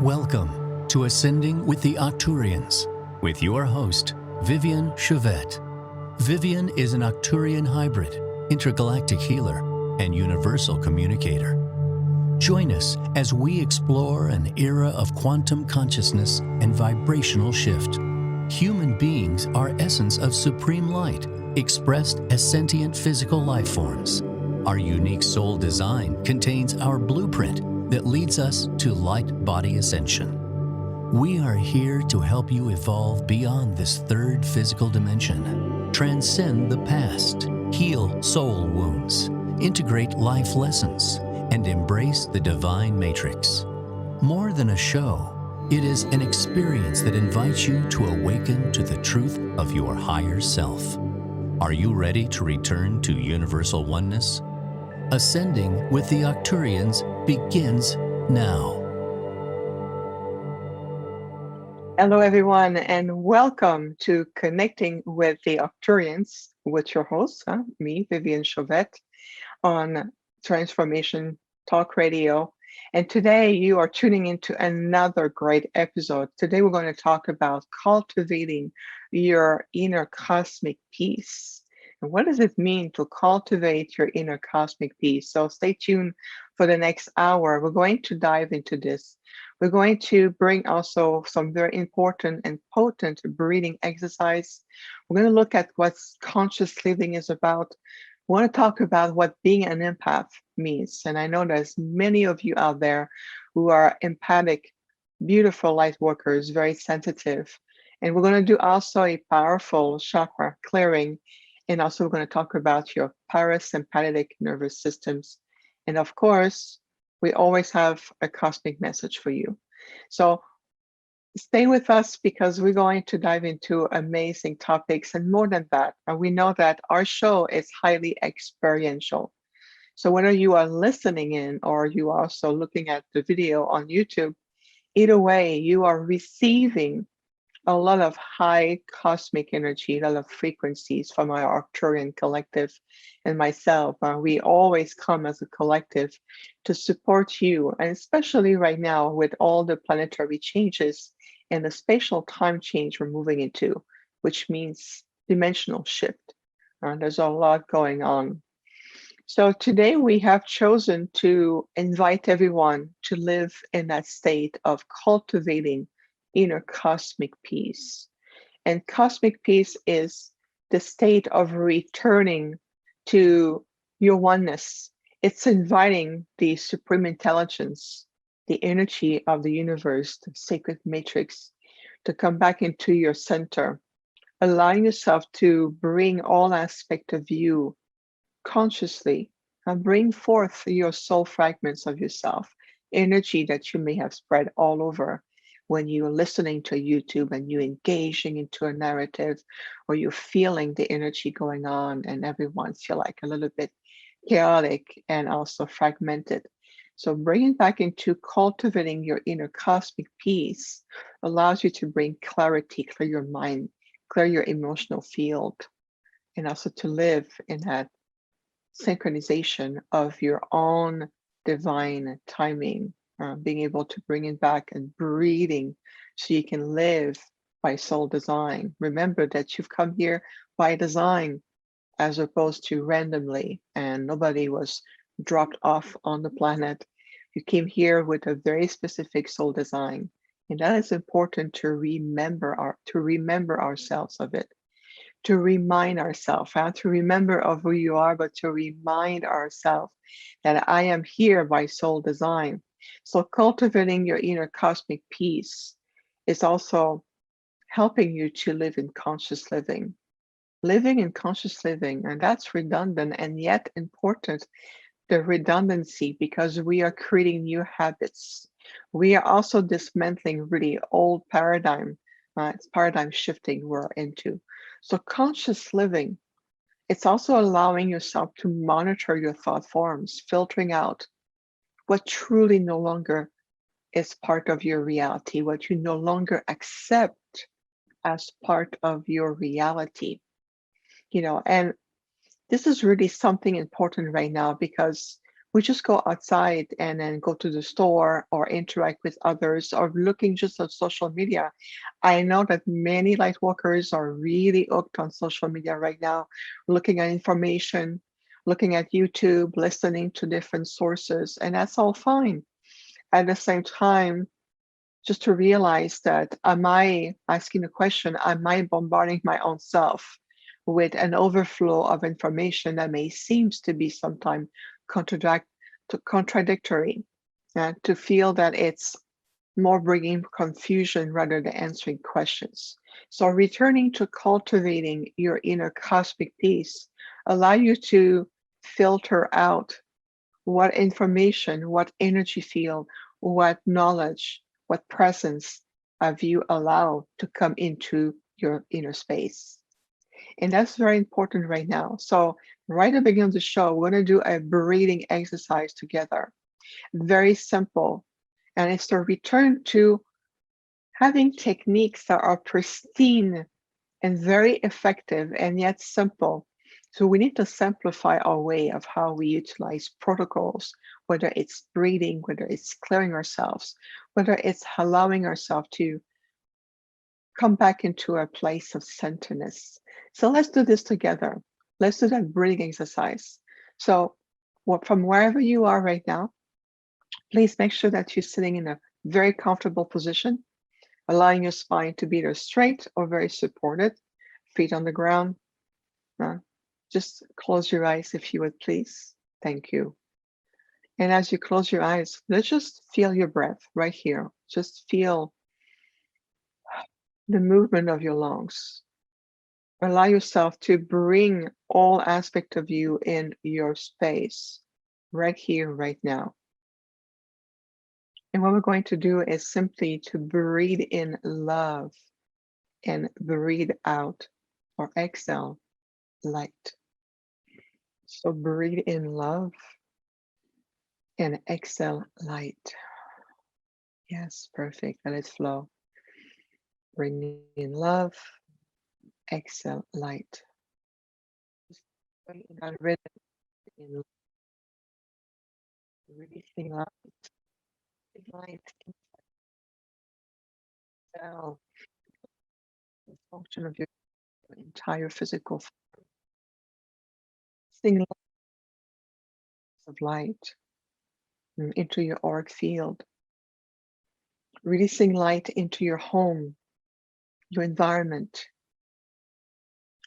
Welcome to Ascending with the Arcturians with your host, Viviane Chauvet. Viviane is an Arcturian hybrid, intergalactic healer, and universal communicator. Join us as we explore an era of quantum consciousness and vibrational shift. Human beings are essence of supreme light, expressed as sentient physical life forms. Our unique soul design contains our blueprint that leads us to light body ascension. We are here to help you evolve beyond this third physical dimension, transcend the past, heal soul wounds, integrate life lessons, and embrace the divine matrix. More than a show, it is an experience that invites you to awaken to the truth of your higher self. Are you ready to return to universal oneness? Ascending with the Arcturians begins now. Hello, everyone, and welcome to Connecting with the Arcturians with your host, me, Viviane Chauvet, on Transformation Talk Radio. And today you are tuning into another great episode. Today we're going to talk about cultivating your inner cosmic peace. And what does it mean to cultivate your inner cosmic peace? So stay tuned for the next hour. We're going to dive into this. We're going to bring also some very important and potent breathing exercise. We're going to look at what conscious living is about. We want to talk about what being an empath means. And I know there's many of you out there who are empathic, beautiful light workers, very sensitive. And we're going to do also a powerful chakra clearing. And also we're going to talk about your parasympathetic nervous systems. And of course, we always have a cosmic message for you. So stay with us because we're going to dive into amazing topics. And more than that, we know that our show is highly experiential. So whether you are listening in or you are also looking at the video on YouTube, either way, you are receiving a lot of high cosmic energy, a lot of frequencies from our Arcturian collective and myself. We always come as a collective to support you, and especially right now with all the planetary changes and the spatial time change we're moving into, which means dimensional shift. There's a lot going on. So today we have chosen to invite everyone to live in that state of cultivating inner cosmic peace. And cosmic peace is the state of returning to your oneness. It's inviting the supreme intelligence, the energy of the universe, the sacred matrix, to come back into your center, allowing yourself to bring all aspects of you consciously and bring forth your soul fragments of yourself, energy that you may have spread all over when you're listening to YouTube and you're engaging into a narrative, or you're feeling the energy going on and everyone's feel like a little bit chaotic and also fragmented. So bringing back into cultivating your inner cosmic peace allows you to bring clarity, clear your mind, clear your emotional field, and also to live in that synchronization of your own divine timing. Being able to bring it back and breathing so you can live by soul design. Remember that you've come here by design as opposed to randomly, and nobody was dropped off on the planet. You came here with a very specific soul design, and that is important to remember ourselves of it, to remind ourselves, not to remember of who you are, but to remind ourselves that I am here by soul design. So cultivating your inner cosmic peace is also helping you to live in conscious living. Living in conscious living, and that's redundant and yet important, the redundancy, because we are creating new habits. We are also dismantling really old paradigm. It's paradigm shifting we're into. So conscious living It's also allowing yourself to monitor your thought forms, filtering out what truly no longer is part of your reality, what you no longer accept as part of your reality. And this is really something important right now, because we just go outside and then go to the store or interact with others or looking just on social media. I know that many light workers are really hooked on social media right now, looking at information, looking at YouTube, listening to different sources, and that's all fine. At the same time, just to realize that, am I asking the question, am I bombarding my own self with an overflow of information that may seems to be sometimes contradictory, to feel that it's more bringing confusion rather than answering questions. So returning to cultivating your inner cosmic peace allow you to filter out what information, what energy field, what knowledge, what presence have you allowed to come into your inner space. And that's very important right now. So right at the beginning of the show, we're going to do a breathing exercise together. Very simple. And it's to return to having techniques that are pristine and very effective and yet simple. So we need to simplify our way of how we utilize protocols, whether it's breathing, whether it's clearing ourselves, whether it's allowing ourselves to come back into a place of centeredness. So let's do this together. Let's do that breathing exercise. So from wherever you are right now, please make sure that you're sitting in a very comfortable position, allowing your spine to be either straight or very supported, feet on the ground. Just close your eyes if you would, please. Thank you. And as you close your eyes, let's just feel your breath right here. Just feel the movement of your lungs. Allow yourself to bring all aspects of you in your space, right here, right now. And what we're going to do is simply to breathe in love and breathe out or exhale light. So breathe in love and exhale light. Yes, perfect. Let it flow. Bring in love, exhale light. Just bring in that rhythm in releasing light down the function of your entire physical releasing of light into your auric field, releasing light into your home, your environment,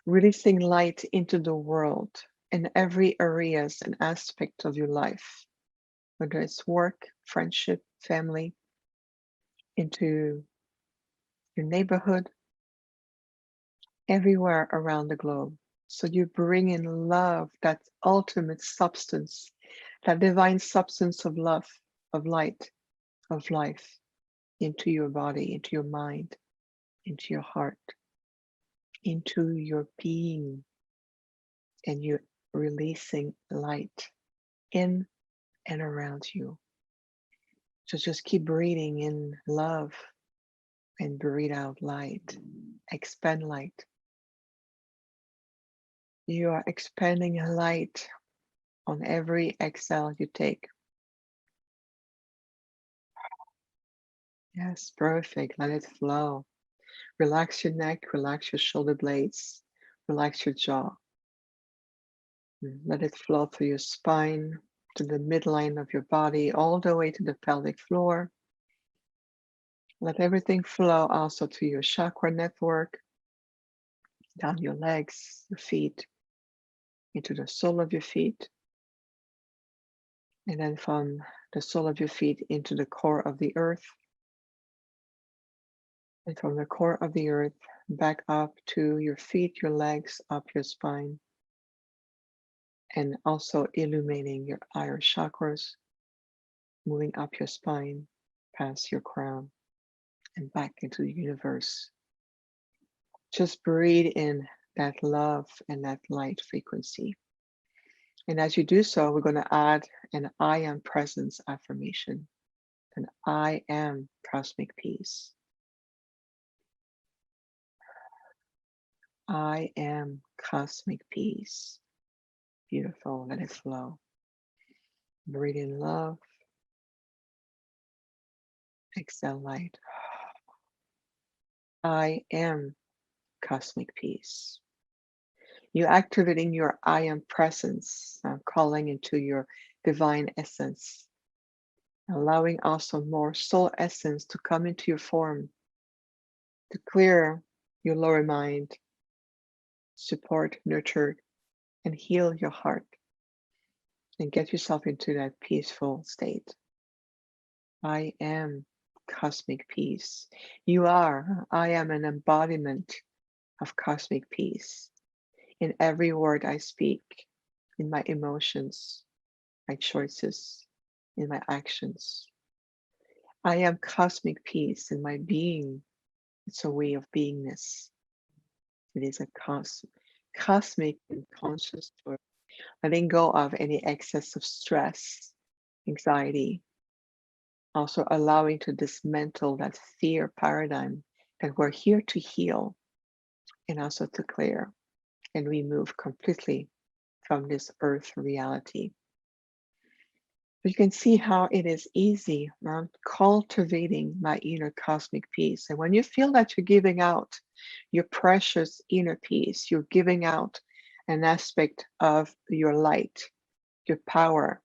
releasing light into the world in every areas and aspect of your life, whether it's work, friendship, family, into your neighborhood, everywhere around the globe. So you bring in love, that ultimate substance, that divine substance of love, of light, of life, into your body, into your mind, into your heart, into your being, and you're releasing light in and around you. So just keep breathing in love and breathe out light. Expand light. You are expanding light on every exhale you take. Yes, perfect. Let it flow. Relax your neck, relax your shoulder blades, relax your jaw. Let it flow through your spine, to the midline of your body, all the way to the pelvic floor. Let everything flow also to your chakra network, down your legs, your feet, into the sole of your feet, and then from the sole of your feet into the core of the earth, and from the core of the earth back up to your feet, your legs, up your spine, and also illuminating your higher chakras, moving up your spine, past your crown, and back into the universe. Just breathe in that love and that light frequency. And as you do so, we're going to add an I am presence affirmation. And I am cosmic peace. I am cosmic peace. Beautiful. Let it flow. Breathe in love. Exhale light. I am cosmic peace. You're activating your I am presence, calling into your divine essence, allowing also more soul essence to come into your form, to clear your lower mind, support, nurture, and heal your heart, and get yourself into that peaceful state. I am cosmic peace. You are. I am an embodiment of cosmic peace. In every word I speak, in my emotions, my choices, in my actions. I am cosmic peace in my being. It's a way of beingness. It is a cosmic and conscious word. Letting go of any excess of stress, anxiety, also allowing to dismantle that fear paradigm that we're here to heal and also to clear and remove completely from this earth reality. You can see how it is easy cultivating my inner cosmic peace. And when you feel that you're giving out your precious inner peace, you're giving out an aspect of your light, your power,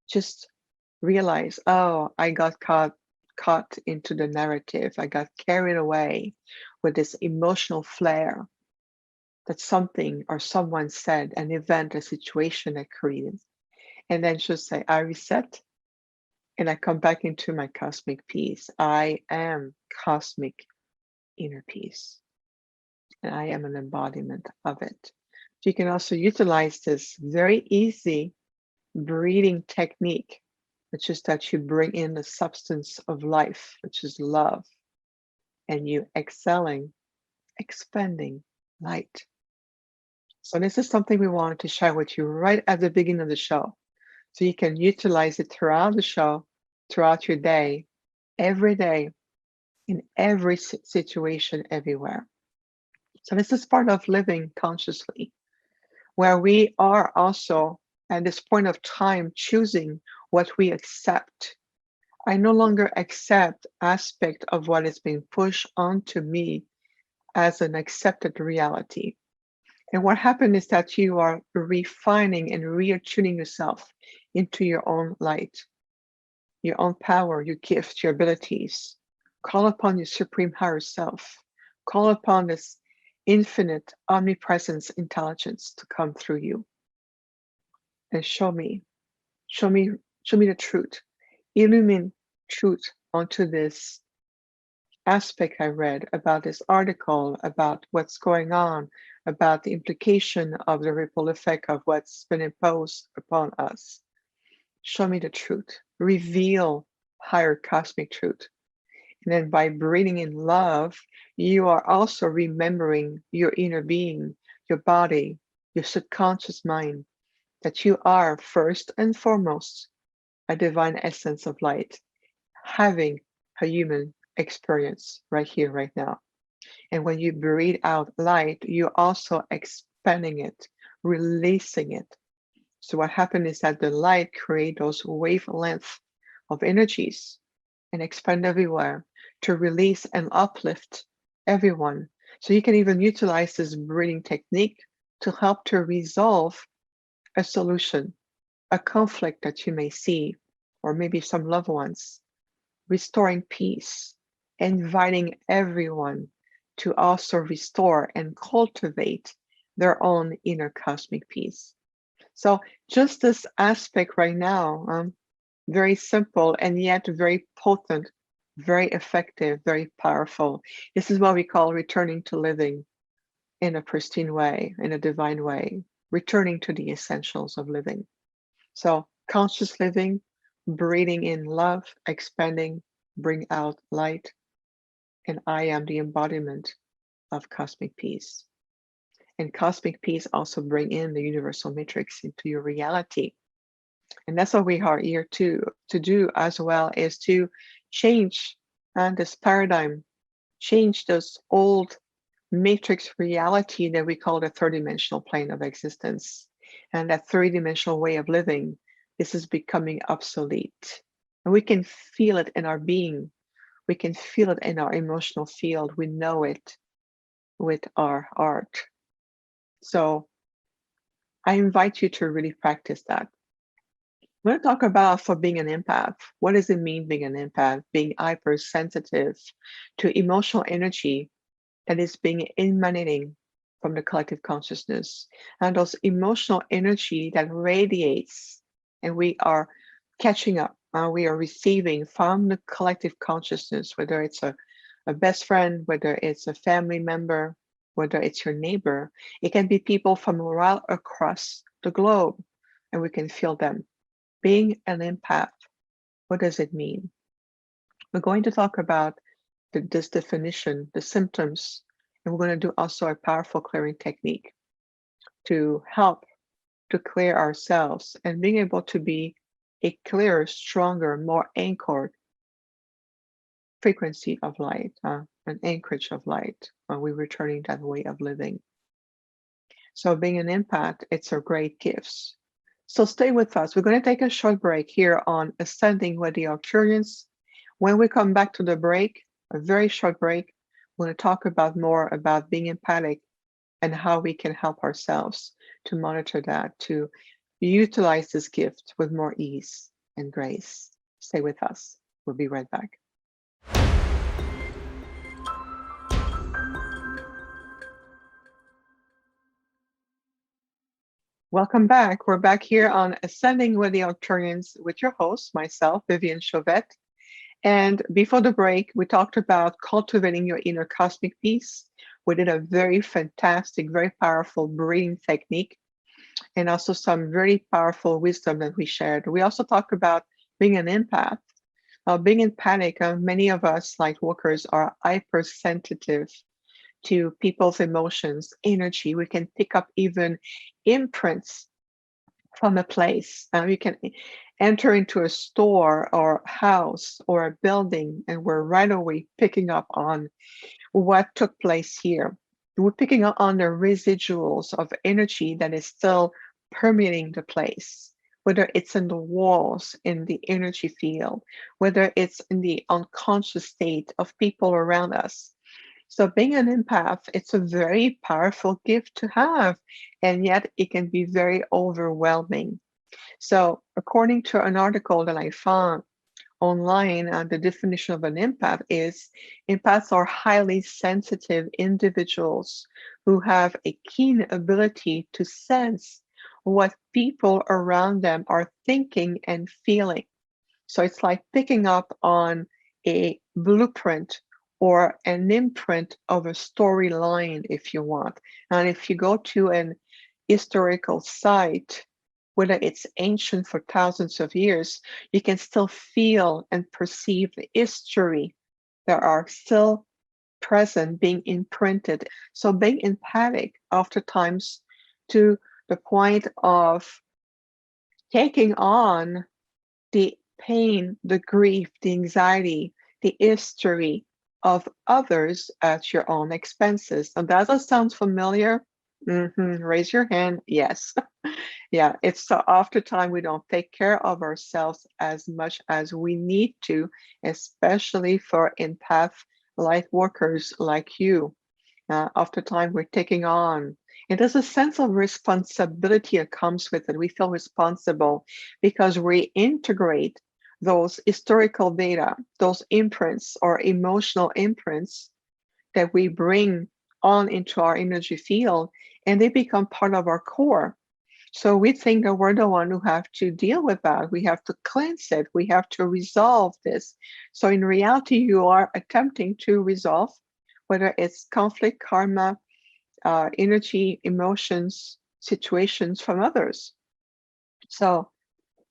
just realize, oh, I got caught into the narrative. I got carried away with this emotional flare that something or someone said, an event, a situation that created. And then just say, I reset and I come back into my cosmic peace. I am cosmic inner peace. And I am an embodiment of it. You can also utilize this very easy breathing technique, which is that you bring in the substance of life, which is love, and you exhaling, expanding light. So this is something we wanted to share with you right at the beginning of the show. So you can utilize it throughout the show, throughout your day, every day, in every situation, everywhere. So this is part of living consciously, where we are also at this point of time choosing what we accept. I no longer accept aspect of what is being pushed onto me as an accepted reality. And what happened is that you are refining and reattuning yourself into your own light, your own power, your gifts, your abilities. Call upon your supreme higher self. Call upon this infinite omnipresence intelligence to come through you and show me the truth. Illumine truth onto this aspect I read about this article, about what's going on, about the implication of the ripple effect of what's been imposed upon us. Show me the truth. Reveal higher cosmic truth. And then by breathing in love, you are also remembering your inner being, your body, your subconscious mind, that you are first and foremost a divine essence of light, having a human experience right here, right now. And when you breathe out light, you're also expanding it, releasing it. So what happens is that the light creates those wavelengths of energies and expand everywhere to release and uplift everyone. So you can even utilize this breathing technique to help to resolve a solution, a conflict that you may see, or maybe some loved ones, restoring peace, inviting everyone to also restore and cultivate their own inner cosmic peace. So just this aspect right now, very simple and yet very potent, very effective, very powerful. This is what we call returning to living in a pristine way, in a divine way, returning to the essentials of living. So conscious living, breathing in love, expanding, bring out light, and I am the embodiment of cosmic peace. And cosmic peace also bring in the universal matrix into your reality. And that's what we are here to do as well, is to change this paradigm, change this old matrix reality that we call the third-dimensional plane of existence. And that three-dimensional way of living, this is becoming obsolete. And we can feel it in our being. We can feel it in our emotional field. We know it with our art. So I invite you to really practice that. I'm going to talk about for being an empath. What does it mean being an empath? Being hypersensitive to emotional energy that is being emanating from the collective consciousness, and those emotional energy that radiates, and we are catching up. We are receiving from the collective consciousness, whether it's a best friend, whether it's a family member, whether it's your neighbor. It can be people from right across the globe, and we can feel them. Being an empath, what does it mean? We're going to talk about this definition, the symptoms, and we're going to do also a powerful clearing technique to help to clear ourselves and being able to be a clearer, stronger, more anchored frequency of light, an anchorage of light when we're returning that way of living. So being an empath, it's a great gift. So stay with us. We're going to take a short break here on Ascending With The Arcturians. When we come back to the break, a very short break, we're going to talk about more about being empathic and how we can help ourselves to monitor that, to utilize this gift with more ease and grace. Stay with us. We'll be right back. Welcome back. We're back here on Ascending With The Arcturians with your host, myself, Viviane Chauvet. And before the break, we talked about cultivating your inner cosmic peace. We did a very fantastic, very powerful breathing technique, and also some very powerful wisdom that we shared. We also talked about being an empath. Being empathic, many of us light workers are hypersensitive to people's emotions, energy. We can pick up even imprints from a place. We can enter into a store or house or a building, and we're right away picking up on what took place here. We're picking up on the residuals of energy that is still permeating the place, whether it's in the walls, in the energy field, whether it's in the unconscious state of people around us. So being an empath, it's a very powerful gift to have, and yet it can be very overwhelming. So according to an article that I found online, the definition of an empath is empaths are highly sensitive individuals who have a keen ability to sense what people around them are thinking and feeling. So it's like picking up on a blueprint or an imprint of a storyline, if you want. And if you go to an historical site, whether it's ancient for thousands of years, you can still feel and perceive the history that are still present, being imprinted. So being empathic oftentimes to the point of taking on the pain, the grief, the anxiety, the history of others at your own expenses. And does that sound familiar? Raise your hand. Yes. Yeah, it's so oftentimes we don't take care of ourselves as much as we need to, especially for empath light workers like you. Oftentimes we're taking on, and there's a sense of responsibility that comes with it. We feel responsible because we integrate those historical data, those imprints or emotional imprints that we bring on into our energy field, and they become part of our core. So we think that we're the one who have to deal with that. We have to cleanse it. We have to resolve this. So in reality, you are attempting to resolve, whether it's conflict, karma, energy, emotions, situations from others. So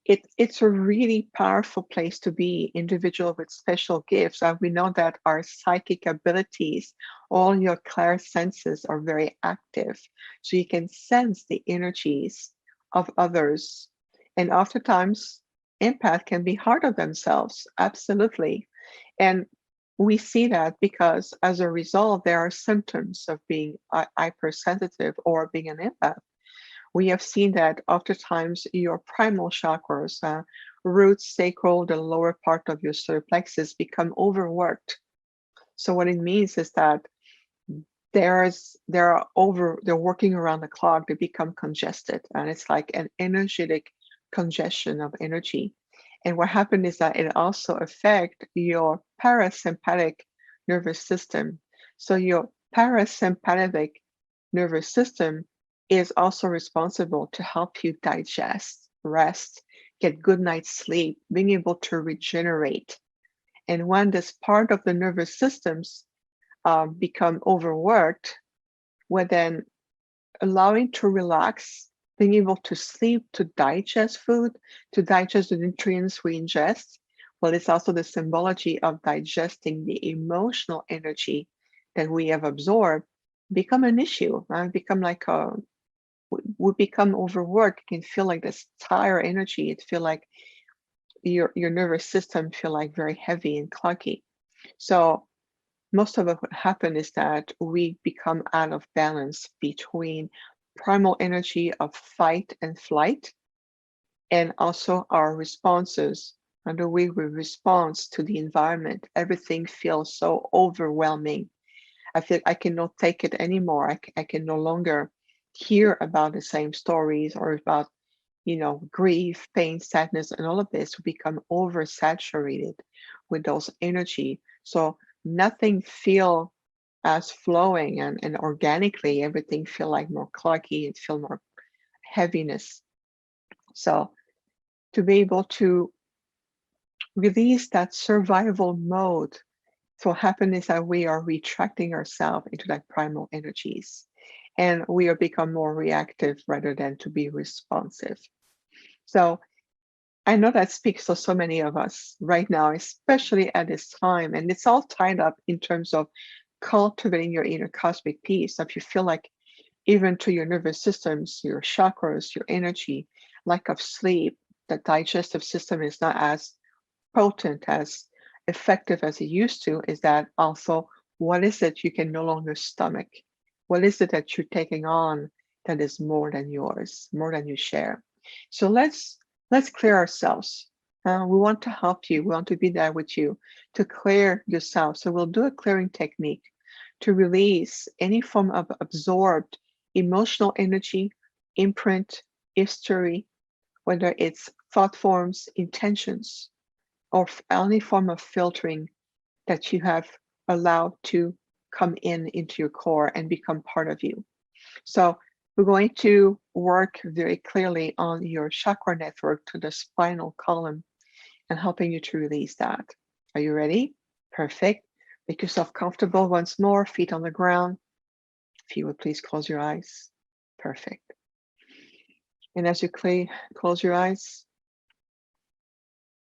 it's a really powerful place to be, individual with special gifts. We know that our psychic abilities, all your clair senses are very active. So you can sense the energies of others. And oftentimes, empath can be hard on themselves, absolutely. And we see that because as a result, there are symptoms of being hypersensitive or being an empath. We have seen that oftentimes your primal chakras, roots, sacral, the lower part of your solar plexus, become overworked. So what it means is that they're working around the clock. They become congested, and it's like an energetic congestion of energy. And what happened is that it also affects your parasympathetic nervous system. So your parasympathetic nervous system is also responsible to help you digest, rest, get good night's sleep, being able to regenerate. And when this part of the nervous systems become overworked, we're then allowing to relax, being able to sleep, to digest food, to digest the nutrients we ingest. Well, it's also the symbology of digesting the emotional energy that we have absorbed become an issue, and become like we become overworked. It can feel like this tire energy. It feel like your nervous system feel like very heavy and clunky. So most of what happen is that we become out of balance between primal energy of fight and flight, and also our responses and the way we respond to the environment. Everything feels so overwhelming. I feel I cannot take it anymore. I can no longer hear about the same stories or about, grief, pain, sadness, and all of this. We become oversaturated with those energy. So nothing feel as flowing and organically. Everything feel like more clunky. It feel more heaviness. So to be able to release that survival mode, so what happens is that we are retracting ourselves into that primal energies, and we are become more reactive rather than to be responsive. So I know that speaks to so many of us right now, especially at this time. And it's all tied up in terms of cultivating your inner cosmic peace. So if you feel like even to your nervous systems, your chakras, your energy, lack of sleep, the digestive system is not as potent, as effective as it used to, is that also what is it you can no longer stomach? What is it that you're taking on that is more than yours, more than you share? So let's clear ourselves. We want to help you. We want to be there with you to clear yourself. So we'll do a clearing technique to release any form of absorbed emotional energy, imprint, history, whether it's thought forms, intentions, or any form of filtering that you have allowed to come into your core and become part of you. So we're going to work very clearly on your chakra network to the spinal column and helping you to release that. Are you ready? Perfect. Make yourself comfortable once more, feet on the ground. If you would please close your eyes. Perfect. And as you close your eyes,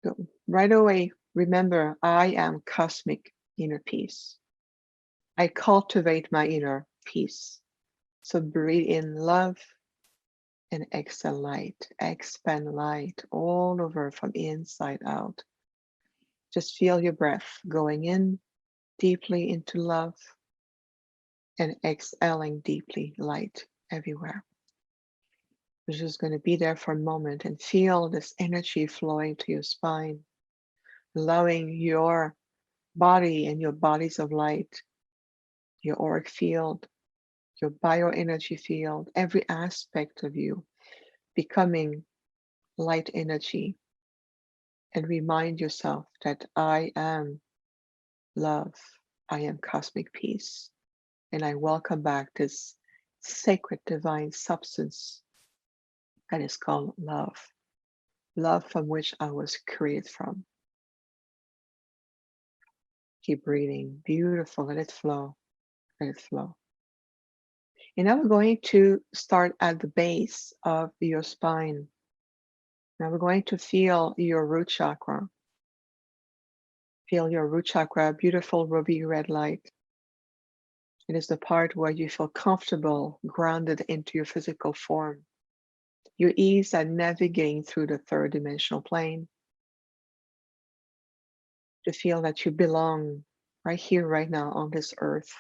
go right away. Remember, I am cosmic inner peace. I cultivate my inner peace. So breathe in love and exhale light. Expand light all over from inside out. Just feel your breath going in deeply into love and exhaling deeply light everywhere. We're just going to be there for a moment and feel this energy flowing to your spine, allowing your body and your bodies of light, your auric field, your bioenergy field, every aspect of you becoming light energy. And remind yourself that I am love, I am cosmic peace, and I welcome back this sacred divine substance that is called love, love from which I was created from. Keep breathing, beautiful, let it flow, let it flow. And now we're going to start at the base of your spine. Now we're going to feel your root chakra. Feel your root chakra, beautiful ruby red light. It is the part where you feel comfortable, grounded into your physical form. Your ease at navigating through the third dimensional plane. To feel that you belong right here, right now on this earth.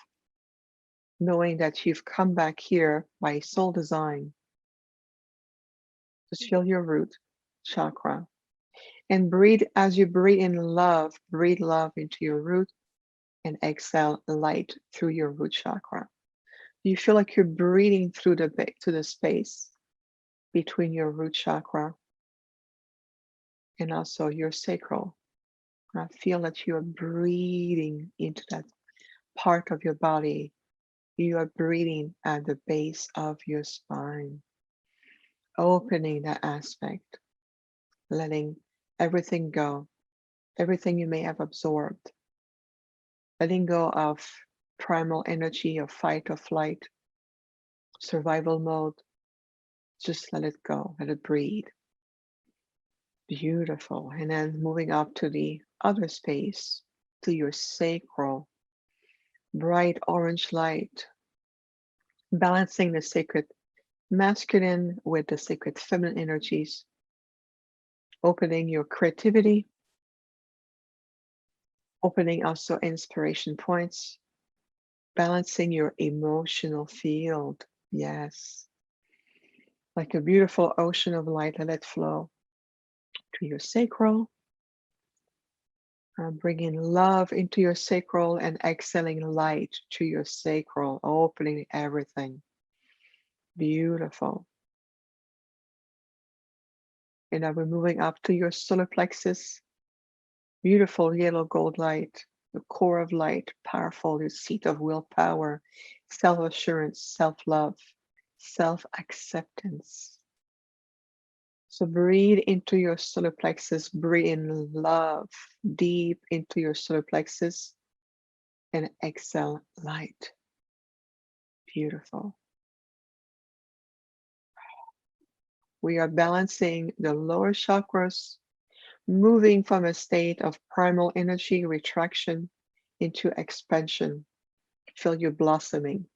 Knowing that you've come back here by soul design. Just feel your root chakra. And breathe as you breathe in love, breathe love into your root and exhale light through your root chakra. You feel like you're breathing through the space between your root chakra and also your sacral. I feel that you are breathing into that part of your body. You are breathing at the base of your spine, opening that aspect, letting everything go, everything you may have absorbed, letting go of primal energy of fight or flight, survival mode. Just let it go, let it breathe. Beautiful. And then moving up to the other space, to your sacral, bright orange light, balancing the sacred masculine with the sacred feminine energies, opening your creativity, opening also inspiration points, balancing your emotional field. Yes. Like a beautiful ocean of light, let it flow to your sacral. Bringing love into your sacral and exhaling light to your sacral, opening everything. Beautiful. And now we're moving up to your solar plexus. Beautiful yellow gold light, the core of light, powerful, your seat of willpower, self-assurance, self-love, self-acceptance. So breathe into your solar plexus, breathe in love deep into your solar plexus and exhale light. Beautiful. We are balancing the lower chakras, moving from a state of primal energy retraction into expansion. Feel you blossoming.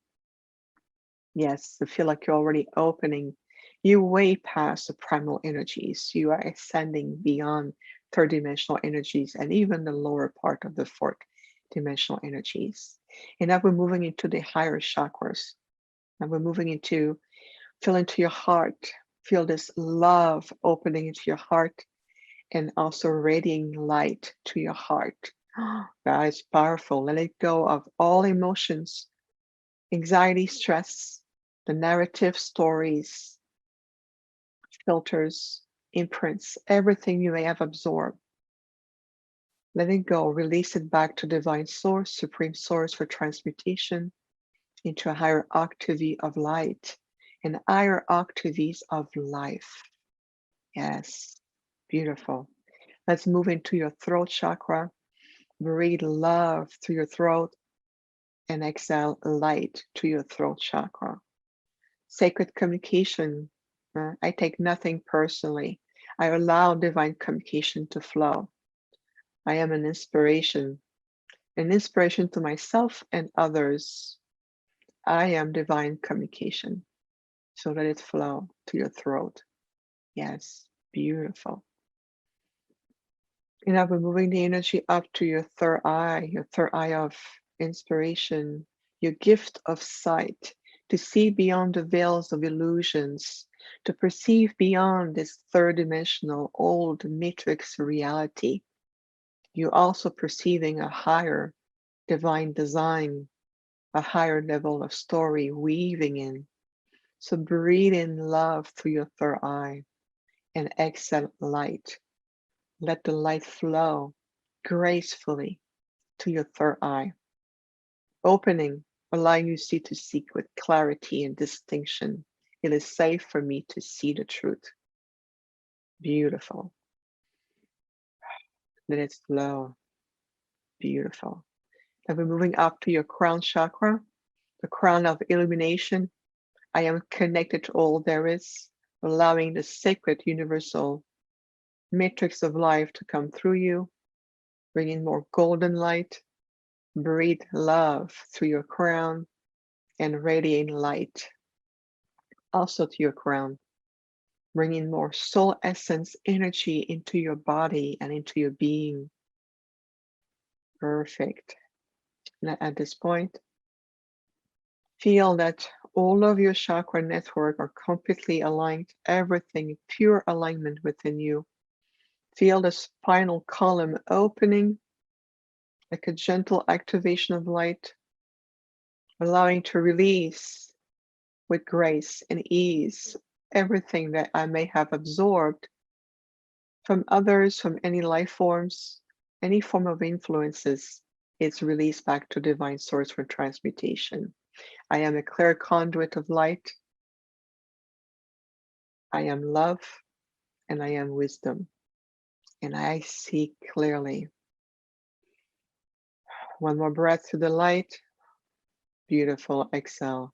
Yes, to feel like you're already opening. You way past the primal energies. You are ascending beyond third dimensional energies and even the lower part of the fourth dimensional energies. And now we're moving into the higher chakras. And we're moving into, feel into your heart. Feel this love opening into your heart and also radiating light to your heart. That is powerful. Let it go of all emotions, anxiety, stress, the narrative stories, filters, imprints, everything you may have absorbed. Let it go, release it back to divine source, supreme source for transmutation into a higher octave of light and higher octaves of life. Yes, beautiful. Let's move into your throat chakra. Breathe love through your throat and exhale light to your throat chakra. Sacred communication. I take nothing personally. I allow divine communication to flow. I am an inspiration to myself and others. I am divine communication. So let it flow to your throat. Yes, beautiful. And now we're moving the energy up to your third eye of inspiration, your gift of sight, to see beyond the veils of illusions, to perceive beyond this third dimensional old matrix reality. You're also perceiving a higher divine design, a higher level of story weaving in. So breathe in love through your third eye and exhale light. Let the light flow gracefully to your third eye, opening, allowing you to seek with clarity and distinction. It is safe for me to see the truth. Beautiful. Let it flow. Beautiful. And we're moving up to your crown chakra, the crown of illumination. I am connected to all there is, allowing the sacred universal matrix of life to come through you, bringing more golden light. Breathe love through your crown and radiate light also to your crown, bringing more soul essence energy into your body and into your being. Perfect. Now at this point, feel that all of your chakra network are completely aligned, everything pure alignment within you. Feel the spinal column opening, like a gentle activation of light, allowing to release with grace and ease everything that I may have absorbed from others, from any life forms, any form of influences. It's released back to divine source for transmutation. I am a clear conduit of light. I am love and I am wisdom. And I see clearly. One more breath to the light. Beautiful. Exhale.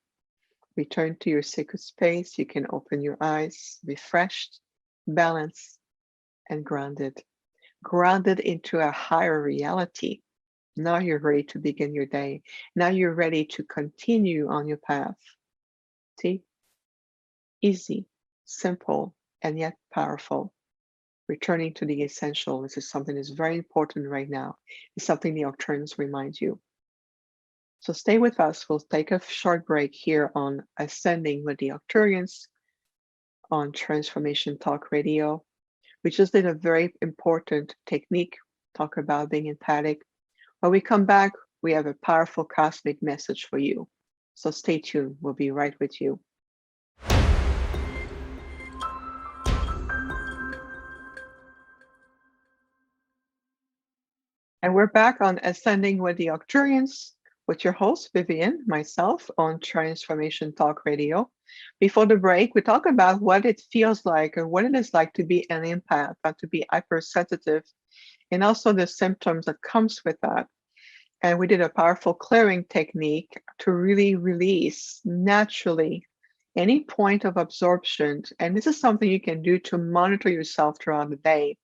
Return to your sacred space. You can open your eyes, refreshed, balanced, and grounded. Grounded into a higher reality. Now you're ready to begin your day. Now you're ready to continue on your path. See? Easy, simple, and yet powerful. Returning to the essential. This is something that's very important right now. It's something the Arcturians remind you. So stay with us. We'll take a short break here on Ascending with the Arcturians on Transformation Talk Radio. We just did a very important technique, talk about being empathic. When we come back, we have a powerful cosmic message for you. So stay tuned. We'll be right with you. And we're back on Ascending with the Arcturians with your host, Viviane, myself, on Transformation Talk Radio. Before the break, we talk about what it feels like or what it is like to be an empath, to be hypersensitive, and also the symptoms that comes with that. And we did a powerful clearing technique to really release naturally any point of absorption. And this is something you can do to monitor yourself throughout the day.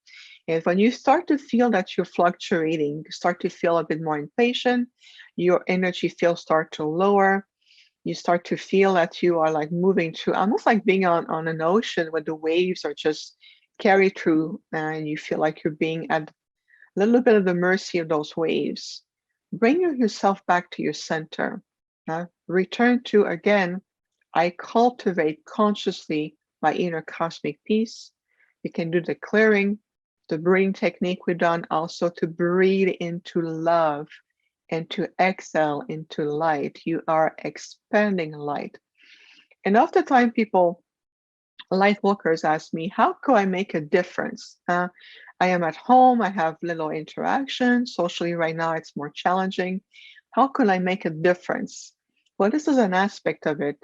And when you start to feel that you're fluctuating, you start to feel a bit more impatient, your energy field start to lower, you start to feel that you are like moving through, almost like being on an ocean where the waves are just carried through and you feel like you're being at a little bit of the mercy of those waves. Bring yourself back to your center. Return to, again, I cultivate consciously my inner cosmic peace. You can do the clearing, the breathing technique we've done, also to breathe into love and to exhale into light. You are expanding light. And oftentimes people, light workers, ask me, how can I make a difference? I am at home, I have little interaction. Socially right now, it's more challenging. How can I make a difference? Well, this is an aspect of it.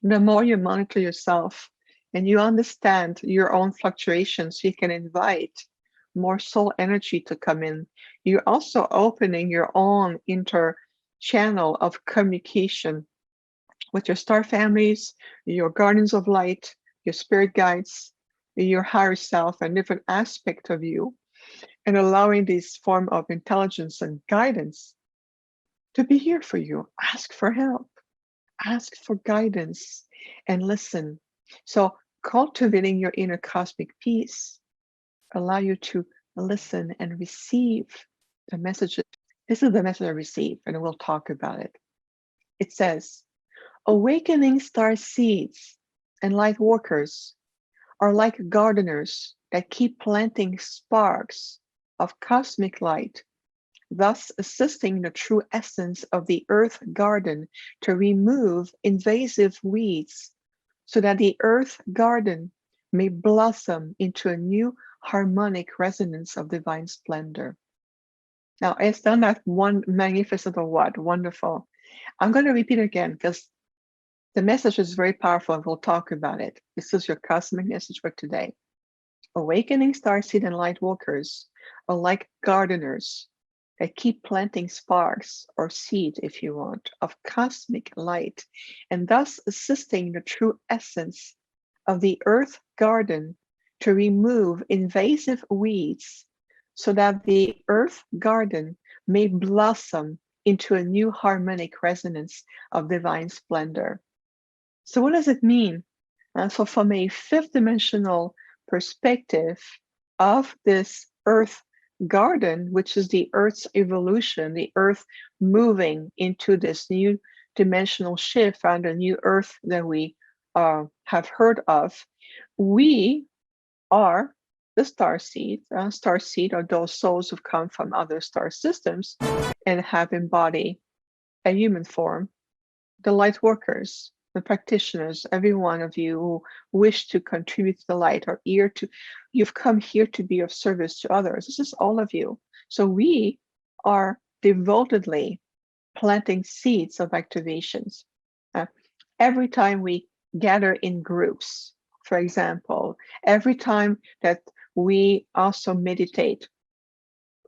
The more you monitor yourself and you understand your own fluctuations, you can invite more soul energy to come in. You're also opening your own inter channel of communication with your star families, your guardians of light, your spirit guides, your higher self, and different aspects of you, and allowing this form of intelligence and guidance to be here for you. Ask for help, ask for guidance, and listen. So cultivating your inner cosmic peace allow you to listen and receive the messages. This is the message I received, and we'll talk about it. It says, awakening star seeds and light workers are like gardeners that keep planting sparks of cosmic light, thus assisting the true essence of the earth garden to remove invasive weeds so that the earth garden may blossom into a new harmonic resonance of divine splendor. Now, it's done that one magnificent or what? Wonderful. I'm going to repeat again because the message is very powerful and we'll talk about it. This is your cosmic message for today. Awakening starseed and light walkers are like gardeners that keep planting sparks or seed, if you want, of cosmic light, and thus assisting the true essence of the earth garden to remove invasive weeds so that the earth garden may blossom into a new harmonic resonance of divine splendor. So what does it mean? So from a fifth dimensional perspective of this earth garden, which is the earth's evolution, the earth moving into this new dimensional shift and a new earth that we have heard of, we are the star seed. Star seed are those souls who've come from other star systems and have embodied a human form. The light workers, the practitioners, every one of you who wish to contribute to the light are here to, you've come here to be of service to others. This is all of you. So we are devotedly planting seeds of activations. Every time we gather in groups, for example, every time that we also meditate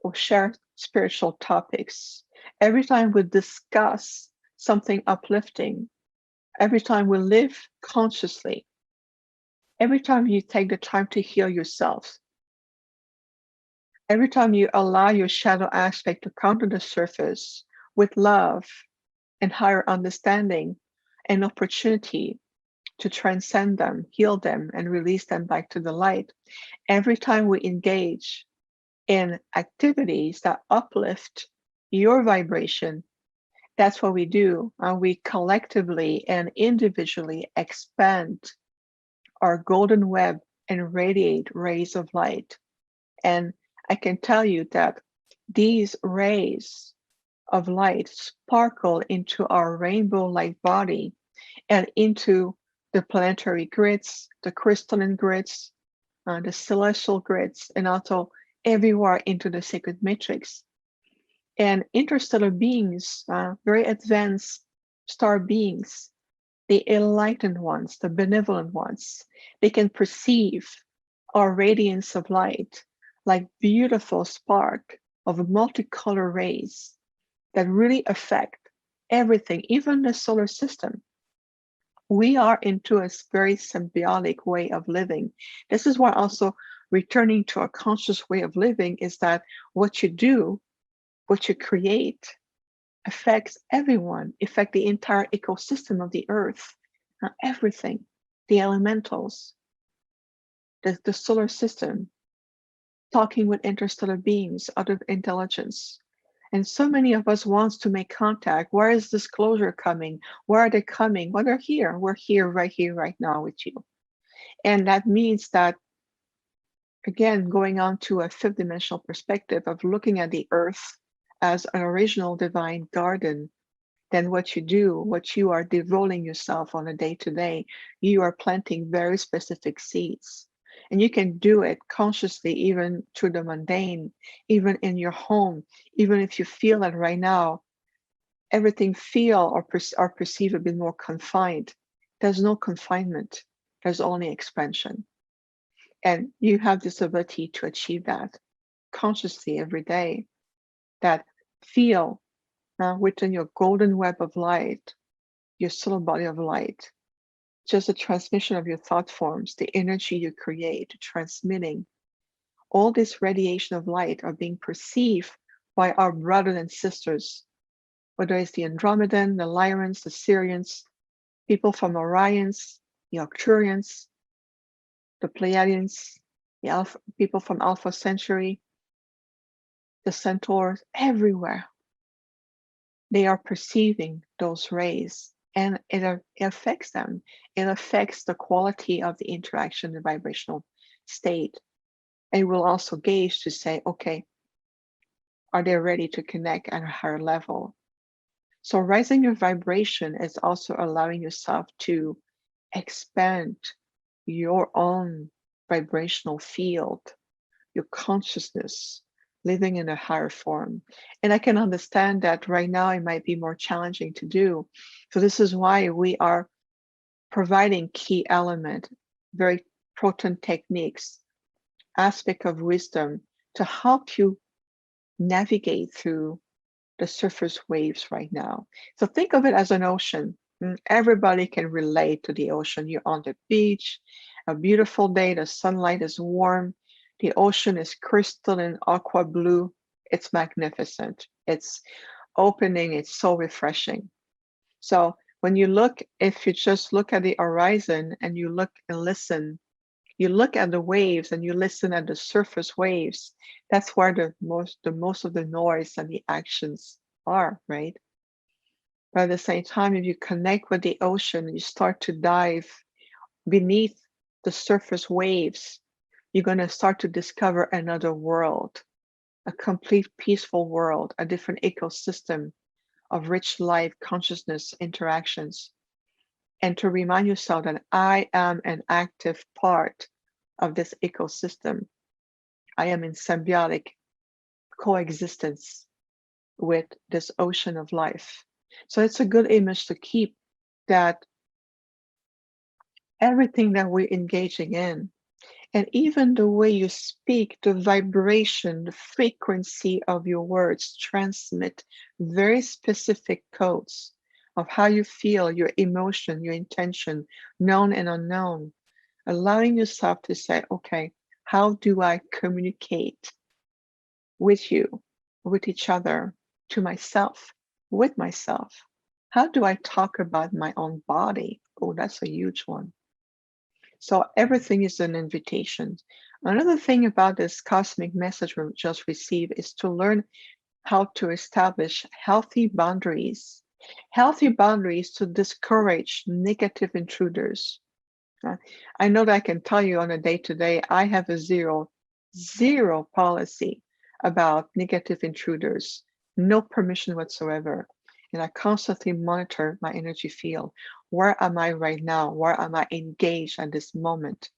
or share spiritual topics, every time we discuss something uplifting, every time we live consciously, every time you take the time to heal yourself, every time you allow your shadow aspect to come to the surface with love and higher understanding and opportunity to transcend them, heal them, and release them back to the light, every time we engage in activities that uplift your vibration, that's what we do. We collectively and individually expand our golden web and radiate rays of light. And I can tell you that these rays of light sparkle into our rainbow light body and into the planetary grids, the crystalline grids, the celestial grids, and also everywhere into the sacred matrix. And interstellar beings, very advanced star beings, the enlightened ones, the benevolent ones, they can perceive our radiance of light like beautiful spark of multicolor rays that really affect everything, even the solar system. We are into a very symbiotic way of living. This is why also returning to a conscious way of living is that what you do, what you create, affects everyone, affect the entire ecosystem of the earth, everything, the elementals, the solar system, talking with interstellar beings, other intelligence. And so many of us wants to make contact. Where is this closure coming? Where are they coming? Well, they're here. We're here, right now with you. And that means that, again, going on to a fifth dimensional perspective of looking at the earth as an original divine garden, then what you do, what you are devoting yourself on a day-to-day, you are planting very specific seeds. And you can do it consciously, even through the mundane, even in your home, even if you feel that right now, everything feel or perceive a bit more confined. There's no confinement, there's only expansion. And you have this ability to achieve that consciously every day, that feel within your golden web of light, your solar body of light, just the transmission of your thought forms, the energy you create, transmitting. All this radiation of light are being perceived by our brothers and sisters, whether it's the Andromedan, the Lyrans, the Sirians, people from Orions, the Arcturians, the Pleiadians, the people from Alpha Centauri, the Centaurs, everywhere. They are perceiving those rays, and it affects them. It affects the quality of the interaction, the vibrational state. And will also gauge to say, okay, are they ready to connect at a higher level? So raising your vibration is also allowing yourself to expand your own vibrational field, your consciousness, living in a higher form. And I can understand that right now it might be more challenging to do. So this is why we are providing key element, very potent techniques, aspect of wisdom to help you navigate through the surface waves right now. So think of it as an ocean. Everybody can relate to the ocean. You're on the beach A beautiful day, the sunlight is warm, the ocean is crystalline aqua blue. It's magnificent. It's opening, it's so refreshing. So when you look, if you just look at the horizon and you look and listen, you look at the waves and you listen at the surface waves, that's where the most of the noise and the actions are, right? But at the same time, if you connect with the ocean, you start to dive beneath the surface waves, you're going to start to discover another world, a complete peaceful world, a different ecosystem of rich life, consciousness, interactions. And to remind yourself that I am an active part of this ecosystem. I am in symbiotic coexistence with this ocean of life. So it's a good image to keep, that everything that we're engaging in, and even the way you speak, the vibration, the frequency of your words transmit very specific codes of how you feel, your emotion, your intention, known and unknown, allowing yourself to say, okay, how do I communicate with you, with each other, to myself, with myself? How do I talk about my own body? Oh, that's a huge one. So everything is an invitation. Another thing about this cosmic message we just received is to learn how to establish healthy boundaries to discourage negative intruders. I know that I can tell you on a day-to-day, I have a zero policy about negative intruders, no permission whatsoever. And I constantly monitor my energy field. Where am I right now? Where am I engaged at this moment?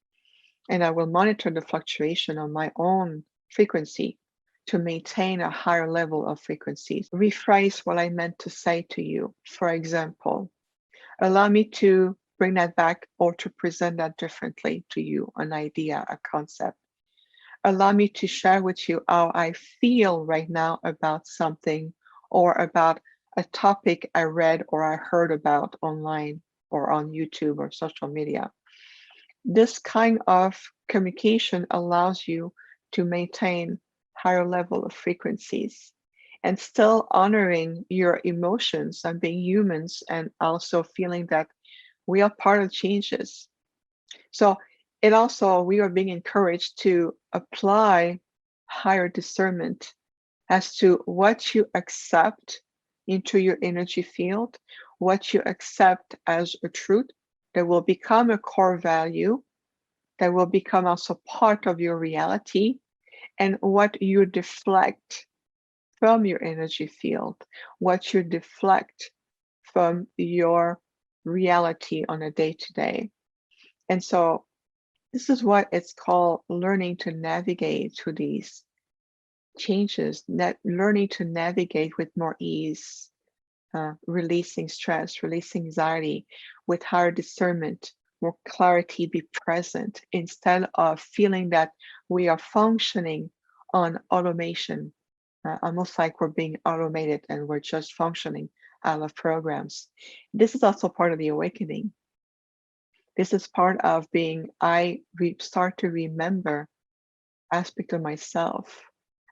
And I will monitor the fluctuation on my own frequency to maintain a higher level of frequencies. Rephrase what I meant to say to you. For example, allow me to bring that back or to present that differently to you, an idea, a concept. Allow me to share with you how I feel right now about something, or about a topic I read or I heard about online or on YouTube or social media. This kind of communication allows you to maintain higher level of frequencies and still honoring your emotions and being humans, and also feeling that we are part of changes. So it also, we are being encouraged to apply higher discernment as to what you accept into your energy field, what you accept as a truth that will become a core value, that will become also part of your reality, and what you deflect from your energy field, what you deflect from your reality on a day-to-day. And so this is what it's called, learning to navigate through these changes, learning to navigate with more ease, releasing stress, releasing anxiety, with higher discernment, more clarity be present, instead of feeling that we are functioning on automation, almost like we're being automated and we're just functioning out of programs. This is also part of the awakening. This is part of being, start to remember aspect of myself.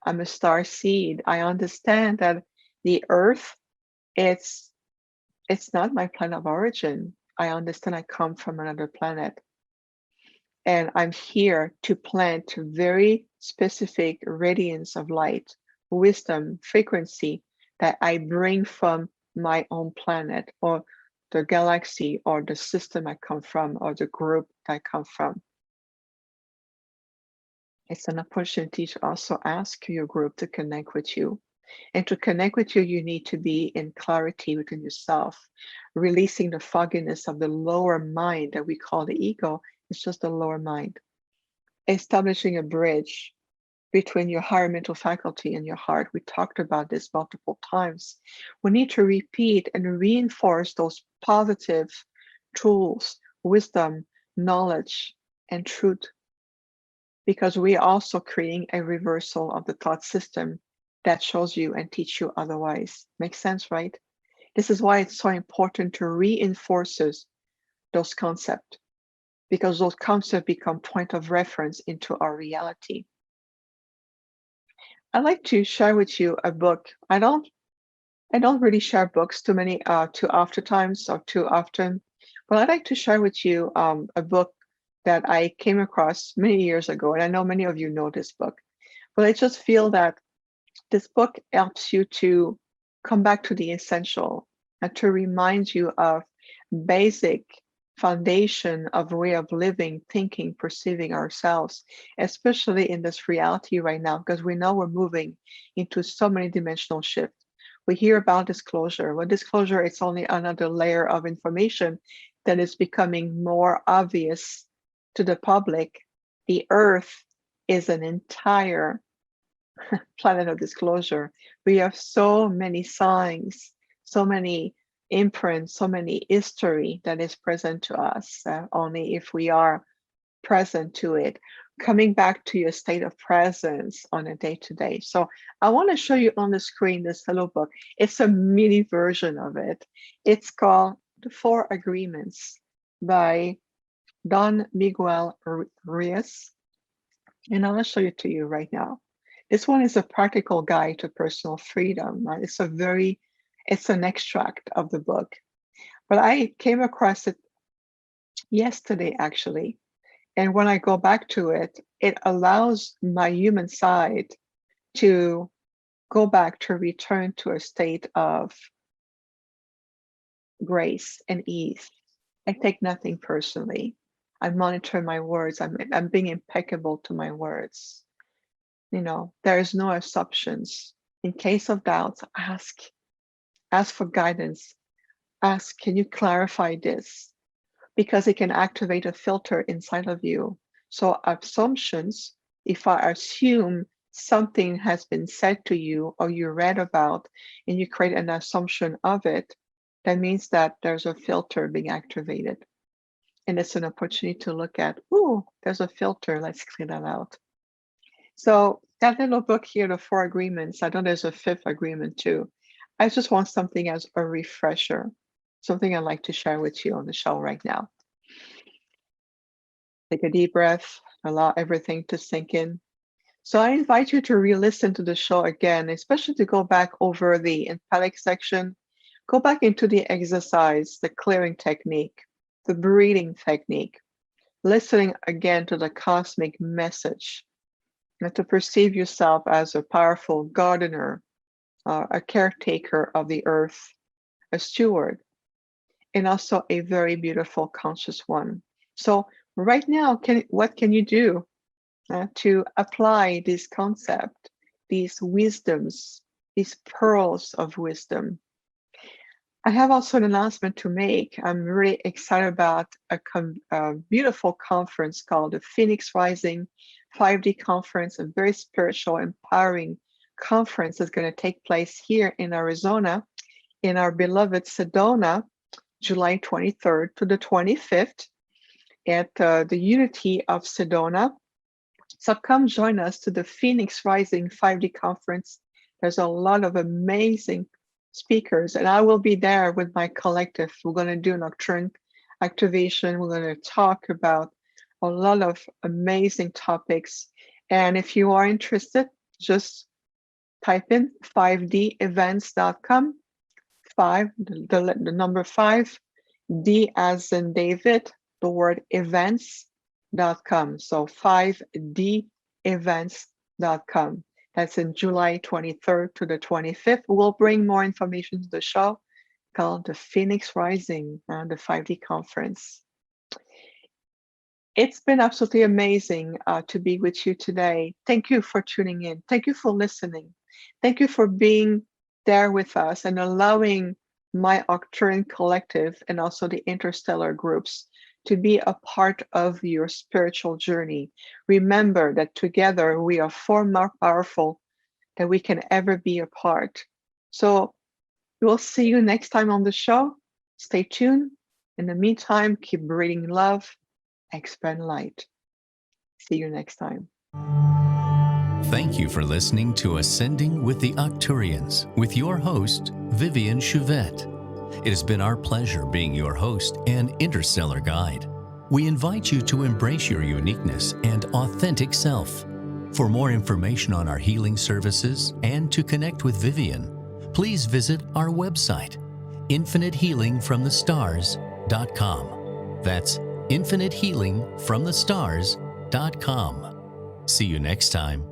I'm a star seed. I understand that the earth, it's not my planet of origin. I understand I come from another planet. And I'm here to plant very specific radiance of light, wisdom, frequency that I bring from my own planet, or the galaxy, or the system I come from, or the group I come from. It's an opportunity to also ask your group to connect with you. And to connect with you, you need to be in clarity within yourself, releasing the fogginess of the lower mind that we call the ego. It's just the lower mind. Establishing a bridge between your higher mental faculty and your heart. We talked about this multiple times. We need to repeat and reinforce those positive tools, wisdom, knowledge, and truth, because we are also creating a reversal of the thought system that shows you and teach you otherwise. Makes sense, right? This is why it's so important to reinforce those concepts, because those concepts become point of reference into our reality. I'd like to share with you a book. I don't really share books too often, but I'd like to share with you a book that I came across many years ago, and I know many of you know this book. But I just feel that this book helps you to come back to the essential and to remind you of basic foundation of way of living, thinking, perceiving ourselves, especially in this reality right now, because we know we're moving into so many dimensional shifts. We hear about disclosure. Well, disclosure, it's only another layer of information that is becoming more obvious to the public. The Earth is an entire planet of disclosure. We have so many signs, so many imprints, so many history that is present to us, only if we are present to it, coming back to your state of presence on a day-to-day. So I want to show you on the screen this little book. It's a mini version of it. It's called The Four Agreements by Don Miguel Ruiz. And I'll show it to you right now. This one is a practical guide to personal freedom. Right? It's an extract of the book. But I came across it yesterday, actually. And when I go back to it, it allows my human side to go back to return to a state of grace and ease. I take nothing personally. I monitor my words. I'm being impeccable to my words. There is no assumptions. In case of doubts, ask for guidance. Ask, can you clarify this? Because it can activate a filter inside of you. So assumptions, if I assume something has been said to you or you read about and you create an assumption of it, that means that there's a filter being activated. And it's an opportunity to look at, there's a filter, let's clear that out. So that little book here, The Four Agreements, I know there's a fifth agreement too. I just want something as a refresher, something I'd like to share with you on the show right now. Take a deep breath, allow everything to sink in. So I invite you to re-listen to the show again, especially to go back over the empathic section, go back into the exercise, the clearing technique, the breathing technique, listening again to the cosmic message, and to perceive yourself as a powerful gardener, a caretaker of the earth, a steward, and also a very beautiful conscious one. So right now, what can you do to apply this concept, these wisdoms, these pearls of wisdom? I have also an announcement to make. I'm really excited about a beautiful conference called the Phoenix Rising 5D Conference, a very spiritual, empowering conference that's going to take place here in Arizona, in our beloved Sedona, July 23rd to the 25th at the Unity of Sedona. So come join us to the Phoenix Rising 5D Conference. There's a lot of amazing speakers, and I will be there with my collective. We're going to do an Arcturian activation. We're going to talk about a lot of amazing topics. And if you are interested, just type in 5devents.com, the number 5, D as in David, the word events.com. So 5devents.com. That's in July 23rd to the 25th. We'll bring more information to the show called the Phoenix Rising, the 5D conference. It's been absolutely amazing to be with you today. Thank you for tuning in. Thank you for listening. Thank you for being there with us and allowing my Arcturian collective and also the interstellar groups to be a part of your spiritual journey. Remember that together we are far more powerful than we can ever be apart. So we'll see you next time on the show. Stay tuned. In the meantime, keep breathing love, expand light. See you next time. Thank you for listening to Ascending with the Arcturians with your host, Viviane Chauvet. It has been our pleasure being your host and interstellar guide. We invite you to embrace your uniqueness and authentic self. For more information on our healing services and to connect with Viviane, please visit our website, infinitehealingfromthestars.com. That's infinitehealingfromthestars.com. See you next time.